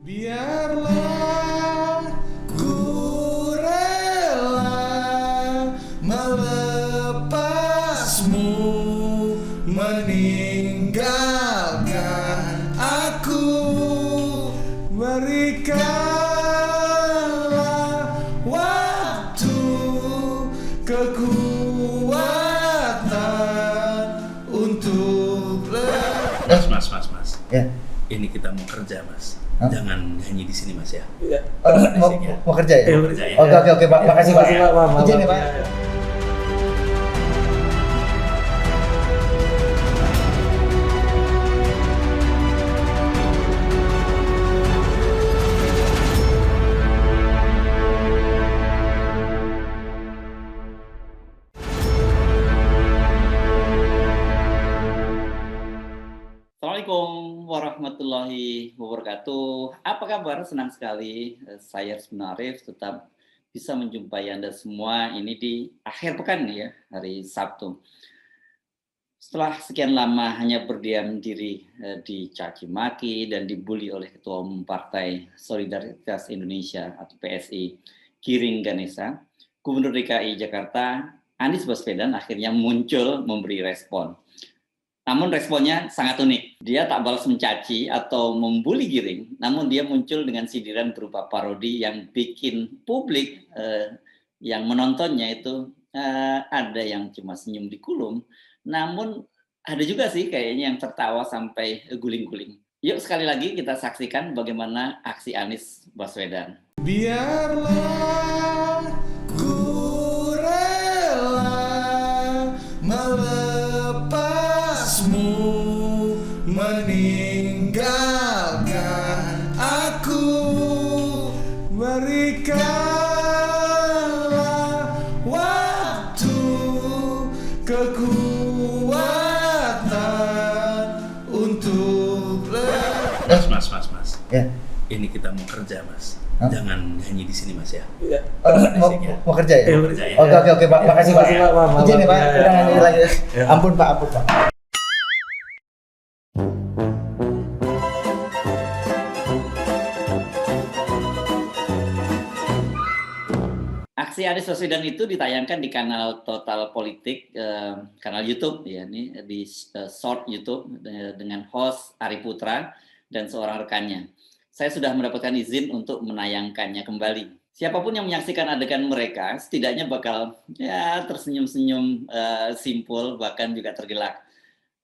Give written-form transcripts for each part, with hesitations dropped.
Biarlah ku rela melepasmu, meninggalkan aku. Berikanlah waktu, kekuatan untuk Mas. Ya. Ini kita mau kerja, Mas. Hah? Jangan nyanyi di sini, Mas ya. Mau kerja ya? Mau kerja ya. Oke, Pak. Makasih, Pak. Izin ya, Pak. Assalamualaikum warahmatullahi wabarakatuh. Apa kabar? Senang sekali saya Resmin Arif tetap bisa menjumpai Anda semua ini di akhir pekan ya, hari Sabtu. Setelah sekian lama hanya berdiam diri dicaci maki dan dibully oleh Ketua Umum Partai Solidaritas Indonesia atau PSI, Giring Ganesa, Gubernur DKI Jakarta Anies Baswedan akhirnya muncul memberi respon. Namun responnya sangat unik. Dia tak balas mencaci atau membuli Giring, namun dia muncul dengan sindiran berupa parodi yang bikin publik yang menontonnya itu ada yang cuma senyum di kulum, namun ada juga sih kayaknya yang tertawa sampai guling-guling. Yuk sekali lagi kita saksikan bagaimana aksi Anies Baswedan. Biarlah ku rela melepasmu, meninggalkan aku. Berikanlah waktu, kekuatan untuk Mas. Ya. Ini kita mau kerja, Mas. Hah? Jangan nyanyi di sini, Mas ya. Mau kerja ya? Mau kerja ya. Oke, Pak. Makasih, Pak. Izin ya, Pak. Udah nyanyi lagi. Ya. Ampun, Pak. Aksi Anies Baswedan itu ditayangkan di kanal Total Politik, kanal YouTube ya, ini di short YouTube dengan host Ari Putra dan seorang rekannya. Saya sudah mendapatkan izin untuk menayangkannya kembali. Siapapun yang menyaksikan adegan mereka, setidaknya bakal ya tersenyum-senyum simpul, bahkan juga tergelak.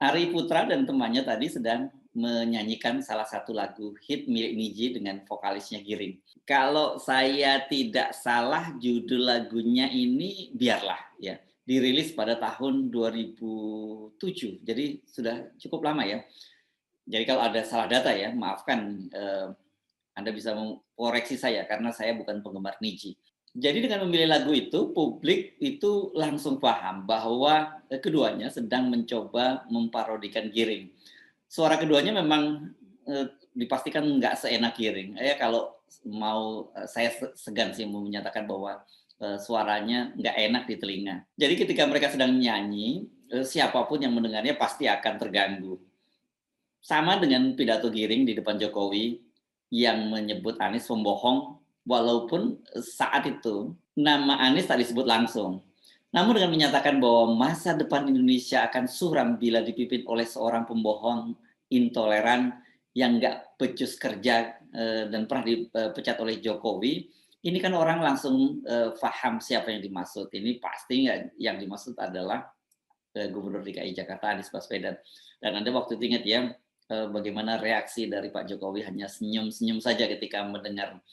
Ari Putra dan temannya tadi sedang menyanyikan salah satu lagu hit milik Nidji dengan vokalisnya Giring. Kalau saya tidak salah judul lagunya ini Biarlah ya, dirilis pada tahun 2007. Jadi sudah cukup lama ya. Jadi kalau ada salah data ya, maafkan, Anda bisa mengoreksi saya karena saya bukan penggemar Nidji. Jadi dengan memilih lagu itu, publik itu langsung paham bahwa keduanya sedang mencoba memparodikan Giring. Suara keduanya memang dipastikan nggak seenak Giring. Kalau mau saya segan sih mau menyatakan bahwa suaranya nggak enak di telinga. Jadi ketika mereka sedang menyanyi, siapapun yang mendengarnya pasti akan terganggu. Sama dengan pidato Giring di depan Jokowi yang menyebut Anies pembohong, walaupun saat itu nama Anies tak disebut langsung. Namun dengan menyatakan bahwa masa depan Indonesia akan suram bila dipimpin oleh seorang pembohong intoleran yang nggak becus kerja dan pernah dipecat oleh Jokowi, ini kan orang langsung paham siapa yang dimaksud. Ini pasti nggak yang dimaksud adalah Gubernur DKI Jakarta Anies Baswedan. Dan Anda waktu itu ingat ya bagaimana reaksi dari Pak Jokowi, hanya senyum-senyum saja ketika mendengar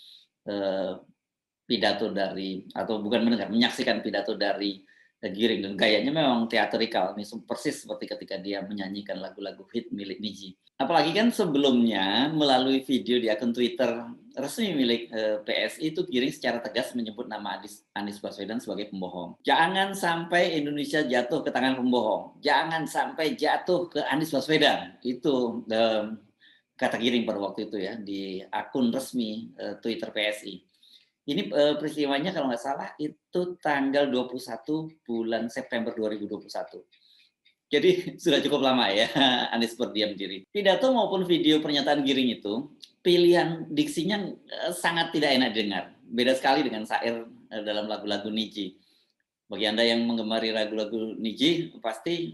pidato dari, atau bukan mendengar, menyaksikan pidato dari Giring, dan gayanya memang teatrikal, ini persis seperti ketika dia menyanyikan lagu-lagu hit milik Nidji. Apalagi kan sebelumnya melalui video di akun Twitter resmi milik PSI itu Giring secara tegas menyebut nama Anies Baswedan sebagai pembohong. Jangan sampai Indonesia jatuh ke tangan pembohong. Jangan sampai jatuh ke Anies Baswedan. Itu kata Giring pada waktu itu ya di akun resmi Twitter PSI. Ini peristiwanya kalau nggak salah itu tanggal 21 bulan September 2021. Jadi sudah cukup lama ya Anies berdiam diri. Pidato maupun video pernyataan Giring itu pilihan diksinya sangat tidak enak dengar. Beda sekali dengan syair dalam lagu-lagu Niji. Bagi Anda yang menggemari lagu-lagu Niji, pasti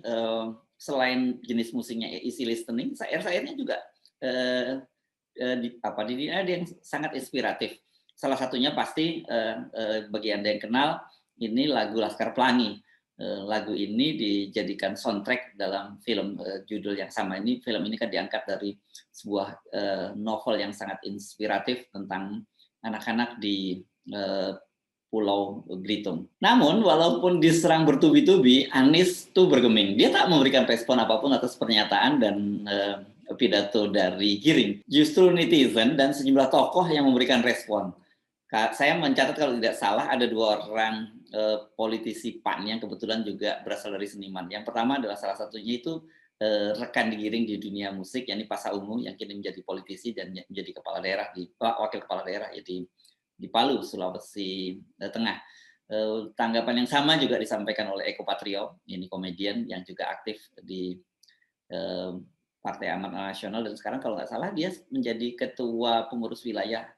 selain jenis musiknya easy listening, syair-syairnya juga ada yang sangat inspiratif. Salah satunya pasti bagi Anda yang kenal, ini lagu Laskar Pelangi. Lagu ini dijadikan soundtrack dalam film judul yang sama. Film ini kan diangkat dari sebuah novel yang sangat inspiratif tentang anak-anak di Pulau Belitung. Namun, walaupun diserang bertubi-tubi, Anies tuh bergeming. Dia tak memberikan respon apapun atas pernyataan dan pidato dari Giring. Justru netizen dan sejumlah tokoh yang memberikan respon. Saya mencatat kalau tidak salah ada 2 orang politisi PAN yang kebetulan juga berasal dari seniman. Yang pertama adalah salah satunya itu rekan Giring di dunia musik, yakni Pasha Ungu yang kini menjadi politisi dan menjadi wakil kepala daerah di Palu, Sulawesi Tengah. Tanggapan yang sama juga disampaikan oleh Eko Patrio, ini komedian yang juga aktif di Partai Amanat Nasional dan sekarang kalau nggak salah dia menjadi ketua pengurus wilayah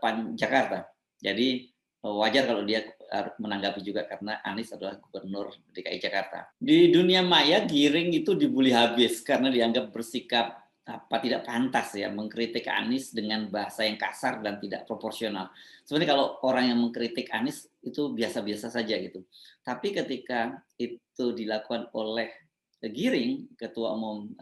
PAN Jakarta. Jadi wajar kalau dia harus menanggapi juga karena Anies adalah gubernur DKI Jakarta. Di dunia maya Giring itu dibully habis karena dianggap bersikap tidak pantas ya mengkritik Anies dengan bahasa yang kasar dan tidak proporsional. Sebenarnya kalau orang yang mengkritik Anies itu biasa-biasa saja gitu. Tapi ketika itu dilakukan oleh Giring, ketua umum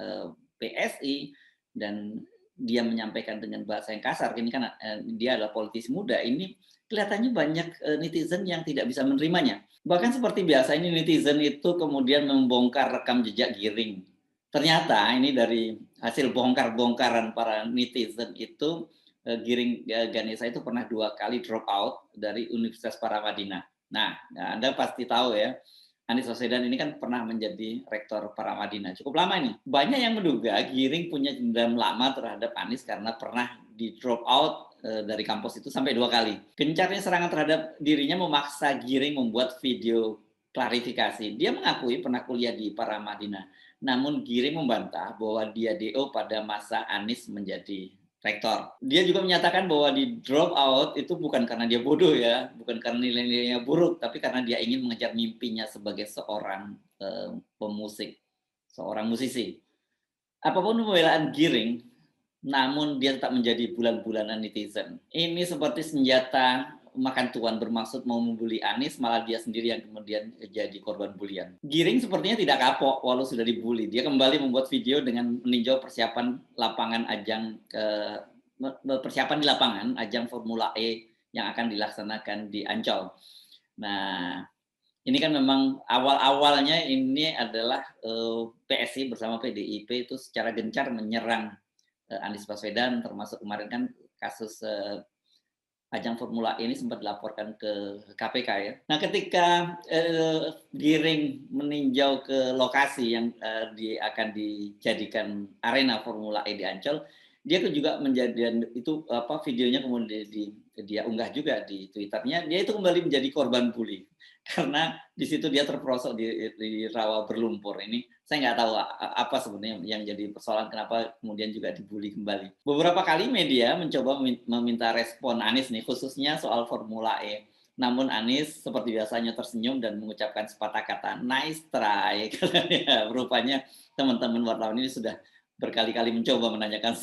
PSI, dan dia menyampaikan dengan bahasa yang kasar, ini kan dia adalah politisi muda, ini kelihatannya banyak netizen yang tidak bisa menerimanya. Bahkan seperti biasa ini netizen itu kemudian membongkar rekam jejak Giring. Ternyata ini dari hasil bongkar-bongkaran para netizen itu Giring Ganesa itu pernah 2 kali drop out dari Universitas Paramadina. Nah, Anda pasti tahu ya, Anies Baswedan ini kan pernah menjadi rektor Paramadina. Cukup lama ini. Banyak yang menduga Giring punya dendam lama terhadap Anies karena pernah di drop out dari kampus itu sampai 2 kali. Gencarnya serangan terhadap dirinya memaksa Giring membuat video klarifikasi. Dia mengakui pernah kuliah di Paramadina. Namun Giring membantah bahwa dia DO pada masa Anies menjadi rektor. Dia juga menyatakan bahwa di drop out itu bukan karena dia bodoh ya, bukan karena nilai-nilainya buruk, tapi karena dia ingin mengejar mimpinya sebagai seorang pemusik, seorang musisi. Apapun pembelaan Giring, namun dia tetap menjadi bulan-bulanan netizen. Ini seperti senjata makan tuan, bermaksud mau membuli Anies, malah dia sendiri yang kemudian jadi korban bulian. Giring sepertinya tidak kapok walau sudah dibully. Dia kembali membuat video dengan meninjau persiapan persiapan di lapangan ajang Formula E yang akan dilaksanakan di Ancol. Nah, ini kan memang awal-awalnya ini adalah PSI bersama PDIP itu secara gencar menyerang Anies Baswedan, termasuk kemarin kan kasus ajang Formula E ini sempat dilaporkan ke KPK ya. Nah, ketika Giring meninjau ke lokasi yang akan dijadikan arena Formula E di Ancol, dia juga menjadi itu videonya kemudian dia unggah juga di Twitternya. Dia itu kembali menjadi korban bully karena di situ dia terperosok di rawa berlumpur. Ini saya nggak tahu apa sebenarnya yang jadi persoalan kenapa kemudian juga dibully kembali. Beberapa kali media mencoba meminta respon Anies nih, khususnya soal Formula E. Namun Anies seperti biasanya tersenyum dan mengucapkan sepatah kata nice try. Ya, rupanya teman-teman wartawan ini sudah berkali-kali mencoba menanyakan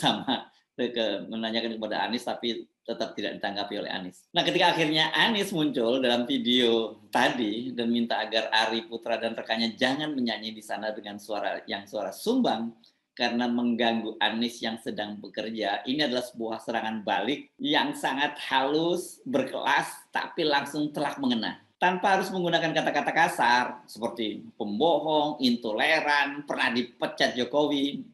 menanyakan kepada Anies tapi tetap tidak ditanggapi oleh Anies. Nah, ketika akhirnya Anies muncul dalam video tadi dan minta agar Ari Putra dan rekannya jangan menyanyi di sana dengan suara sumbang karena mengganggu Anies yang sedang bekerja, ini adalah sebuah serangan balik yang sangat halus, berkelas, tapi langsung telak mengena. Tanpa harus menggunakan kata-kata kasar seperti pembohong, intoleran, pernah dipecat Jokowi.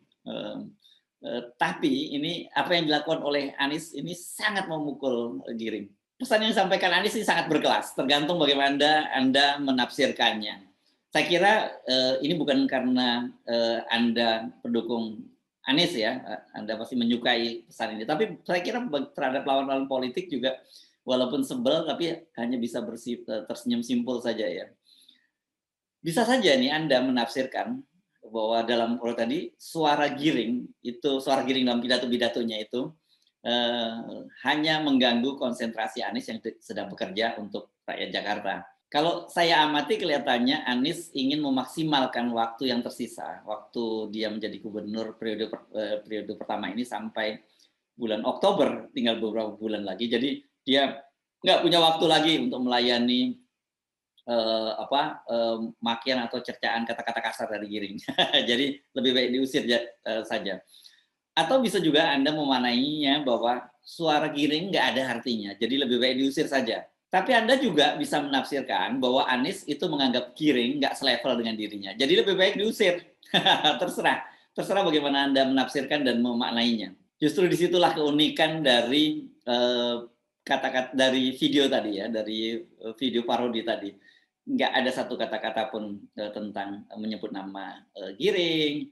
Tapi ini apa yang dilakukan oleh Anies ini sangat memukul Giring. Pesan yang disampaikan Anies ini sangat berkelas, tergantung bagaimana Anda menafsirkannya. Saya kira ini bukan karena Anda pendukung Anies ya, Anda pasti menyukai pesan ini. Tapi saya kira terhadap lawan-lawan politik juga, walaupun sebel, tapi hanya bisa tersenyum simpul saja ya. Bisa saja nih Anda menafsirkan bahwa dalam tadi suara Giring dalam pidato-pidatonya itu hanya mengganggu konsentrasi Anies yang sedang bekerja untuk rakyat Jakarta. Kalau saya amati kelihatannya Anies ingin memaksimalkan waktu yang tersisa, waktu dia menjadi gubernur periode pertama ini sampai bulan Oktober, tinggal beberapa bulan lagi. Jadi dia nggak punya waktu lagi untuk melayani makian atau cercaan kata-kata kasar dari Giring. Jadi lebih baik diusir saja. Atau bisa juga Anda memaknainya bahwa suara Giring nggak ada artinya, jadi lebih baik diusir saja. Tapi Anda juga bisa menafsirkan bahwa Anies itu menganggap Giring nggak selevel dengan dirinya, jadi lebih baik diusir. terserah bagaimana Anda menafsirkan dan memaknainya. Justru disitulah keunikan dari kata-kata dari video tadi ya, dari video parodi tadi. Nggak ada satu kata-kata pun tentang menyebut nama Giring,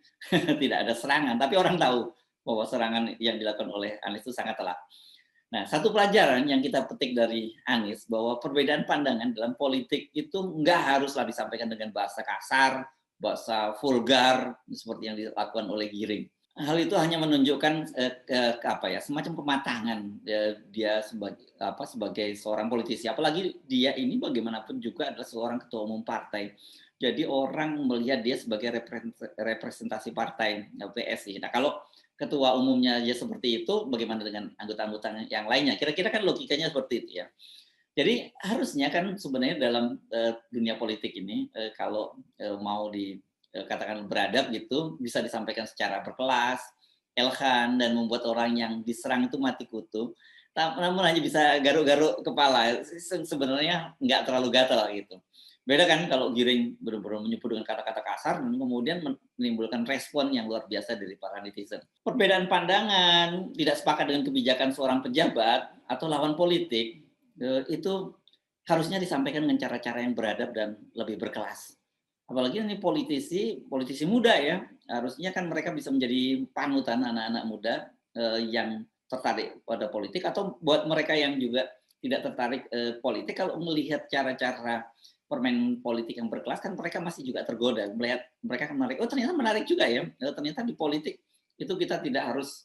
tidak ada serangan, tapi orang tahu bahwa serangan yang dilakukan oleh Anies itu sangat telak. Nah, satu pelajaran yang kita petik dari Anies bahwa perbedaan pandangan dalam politik itu nggak haruslah disampaikan dengan bahasa kasar, bahasa vulgar seperti yang dilakukan oleh Giring. Hal itu hanya menunjukkan semacam kematangan dia sebagai seorang politisi. Apalagi dia ini bagaimanapun juga adalah seorang ketua umum partai. Jadi orang melihat dia sebagai representasi partai PSI. Nah, kalau ketua umumnya aja seperti itu, bagaimana dengan anggota-anggota yang lainnya? Kira-kira kan logikanya seperti itu ya. Jadi harusnya kan sebenarnya dalam dunia politik ini kalau mau dikatakan beradab gitu, bisa disampaikan secara berkelas, elegan, dan membuat orang yang diserang itu mati kutu. Namun hanya bisa garuk-garuk kepala, sebenarnya nggak terlalu gatal gitu. Beda kan kalau Giring benar-benar menyebut dengan kata-kata kasar dan kemudian menimbulkan respon yang luar biasa dari para netizen. Perbedaan pandangan, tidak sepakat dengan kebijakan seorang pejabat atau lawan politik, itu harusnya disampaikan dengan cara-cara yang beradab dan lebih berkelas. Apalagi ini politisi muda ya, harusnya kan mereka bisa menjadi panutan anak-anak muda yang tertarik pada politik, atau buat mereka yang juga tidak tertarik politik, kalau melihat cara-cara permain politik yang berkelas kan mereka masih juga tergoda, melihat mereka kan menarik, oh ternyata menarik juga ya, ternyata di politik itu kita tidak harus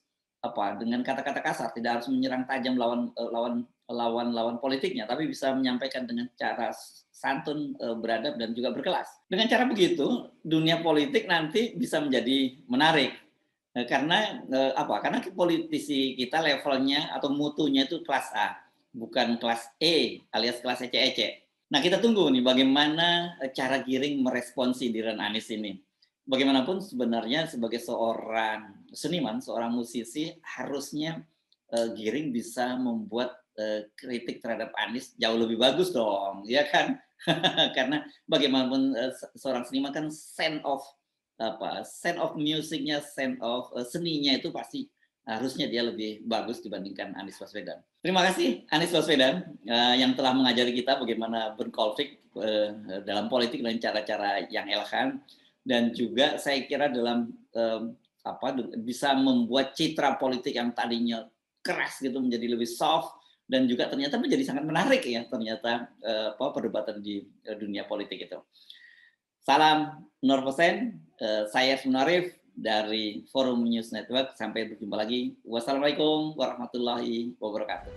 dengan kata-kata kasar, tidak harus menyerang tajam lawan politiknya, tapi bisa menyampaikan dengan cara santun, beradab, dan juga berkelas. Dengan cara begitu dunia politik nanti bisa menjadi menarik. Karena politisi kita levelnya atau mutunya itu kelas A, bukan kelas E alias kelas ece-ece. Nah, kita tunggu nih bagaimana cara Giring merespon sindiran Anies ini. Bagaimanapun sebenarnya sebagai seorang seniman, seorang musisi, harusnya Giring bisa membuat kritik terhadap Anies jauh lebih bagus dong, ya kan? Karena bagaimanapun seorang seniman kan sense of musicnya, sense of seninya itu pasti harusnya dia lebih bagus dibandingkan Anies Baswedan. Terima kasih Anies Baswedan yang telah mengajari kita bagaimana berkonflik dalam politik dengan cara-cara yang elegan, dan juga saya kira dalam bisa membuat citra politik yang tadinya keras gitu menjadi lebih soft, dan juga ternyata menjadi sangat menarik ya ternyata perdebatan di dunia politik itu. Salam Nur Hussein, saya Sunarif dari Forum News Network. Sampai berjumpa lagi. Wassalamualaikum warahmatullahi wabarakatuh.